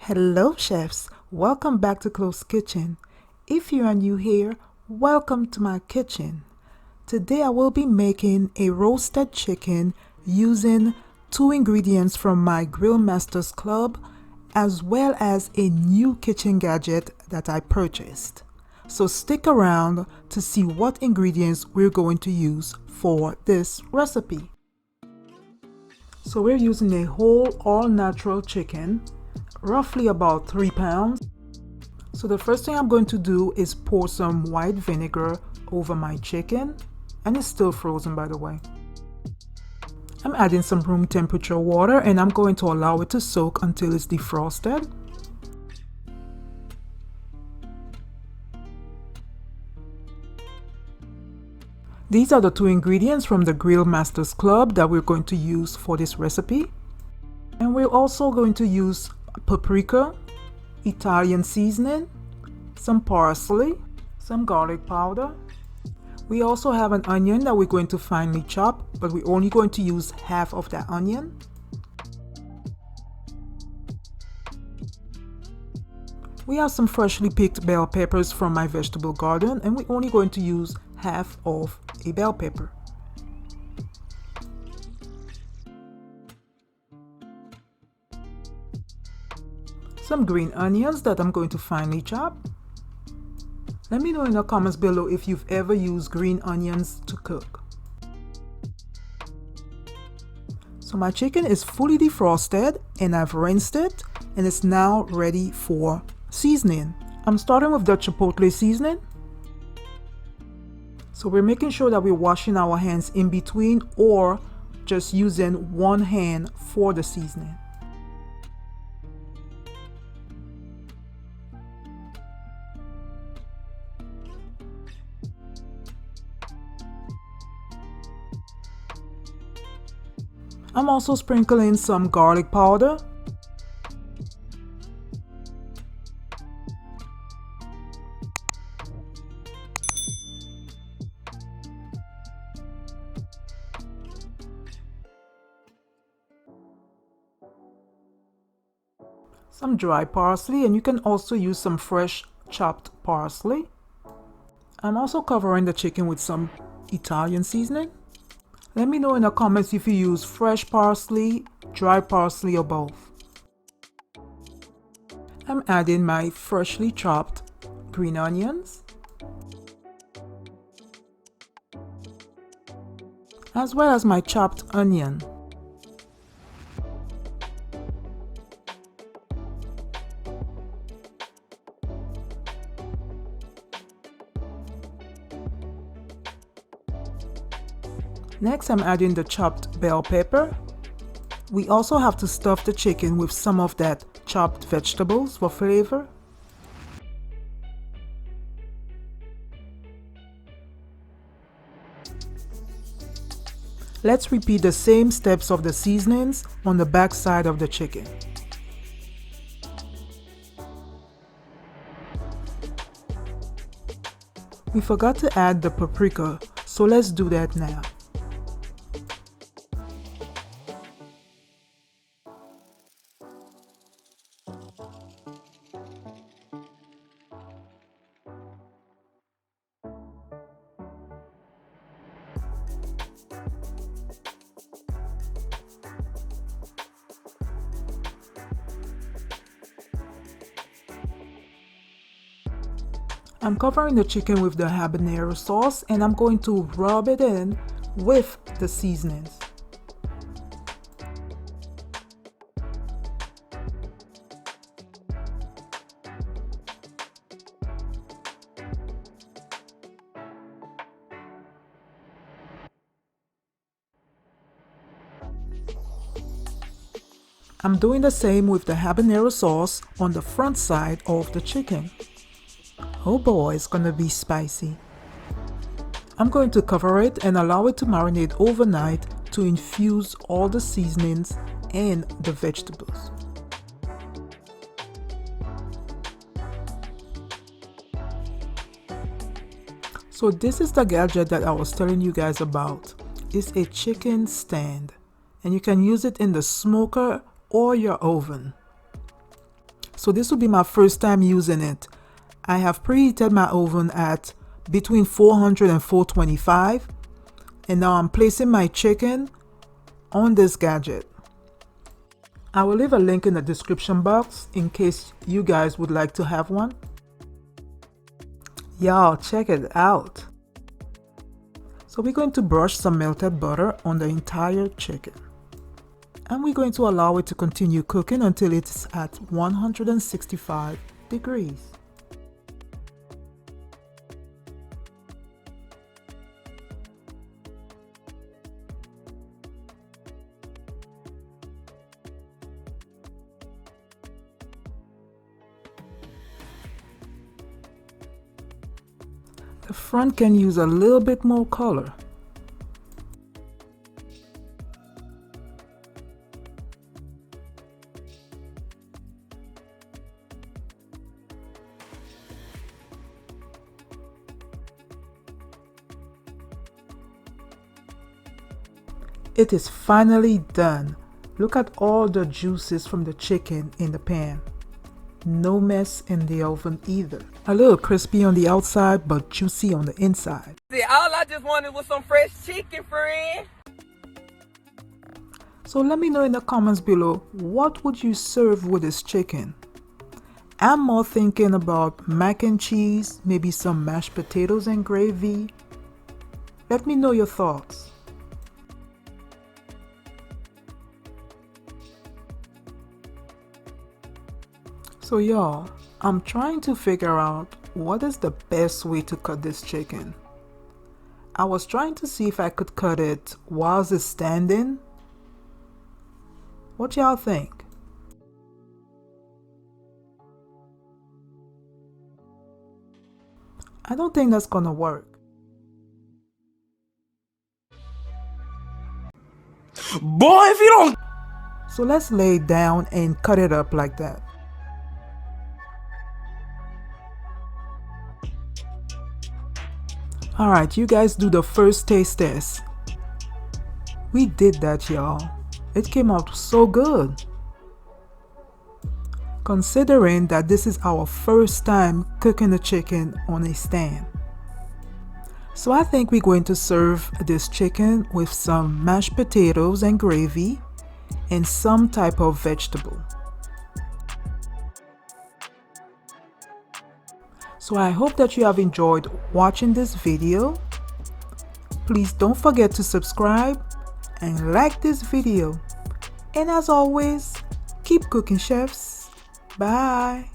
Hello chefs, welcome back to Closkitchen. If you are new here, welcome to my kitchen. Today I will be making a roasted chicken using 2 ingredients from my Grill Masters Club as well as a new kitchen gadget that I purchased. So stick around to see what ingredients we're going to use for this recipe. So we're using a whole all-natural chicken, roughly about 3 pounds. So the first thing I'm going to do is pour some white vinegar over my chicken, and it's still frozen by the way. I'm adding some room temperature water and I'm going to allow it to soak until it's defrosted. These are the 2 ingredients from the Grill Masters Club that we're going to use for this recipe. And we're also going to use paprika, Italian seasoning, some parsley, some garlic powder. We also have an onion that we're going to finely chop, but we're only going to use half of that onion. We have some freshly picked bell peppers from my vegetable garden, and we're only going to use half of a bell pepper. Some green onions that I'm going to finely chop. Let me know in the comments below if you've ever used green onions to cook. So my chicken is fully defrosted and I've rinsed it and it's now ready for seasoning. I'm starting with the chipotle seasoning. So we're making sure that we're washing our hands in between or just using one hand for the seasoning. I'm also sprinkling some garlic powder. Some dry parsley, and you can also use some fresh chopped parsley. I'm also covering the chicken with some Italian seasoning. Let me know in the comments if you use fresh parsley, dry parsley, or both. I'm adding my freshly chopped green onions, as well as my chopped onion. Next, I'm adding the chopped bell pepper. We also have to stuff the chicken with some of that chopped vegetables for flavor. Let's repeat the same steps of the seasonings on the back side of the chicken. We forgot to add the paprika, so let's do that now. I'm covering the chicken with the habanero sauce and I'm going to rub it in with the seasonings. I'm doing the same with the habanero sauce on the front side of the chicken. Oh boy, it's gonna be spicy. I'm going to cover it and allow it to marinate overnight to infuse all the seasonings and the vegetables. So this is the gadget that I was telling you guys about. It's a chicken stand and you can use it in the smoker or your oven. So this will be my first time using it. I have preheated my oven at between 400 and 425, and now I'm placing my chicken on this gadget. I will leave a link in the description box in case you guys would like to have one. Y'all, check it out. So we're going to brush some melted butter on the entire chicken. And we're going to allow it to continue cooking until it's at 165 degrees. The front can use a little bit more color. It is finally done. Look at all the juices from the chicken in the pan. No mess in the oven either. A little crispy on the outside, but juicy on the inside. See, all I just wanted was some fresh chicken, friend. So let me know in the comments below, what would you serve with this chicken? I'm more thinking about mac and cheese, maybe some mashed potatoes and gravy. Let me know your thoughts. So y'all, I'm trying to figure out what is the best way to cut this chicken. I was trying to see if I could cut it whilst it's standing. What y'all think? I don't think that's gonna work. Boy, if you don't... So let's lay it down and cut it up like that. Alright, you guys do the first taste test. We did that, y'all. It came out so good. Considering that this is our first time cooking the chicken on a stand. So I think we're going to serve this chicken with some mashed potatoes and gravy and some type of vegetable. So I hope that you have enjoyed watching this video. Please don't forget to subscribe and like this video. And as always, keep cooking, chefs. Bye.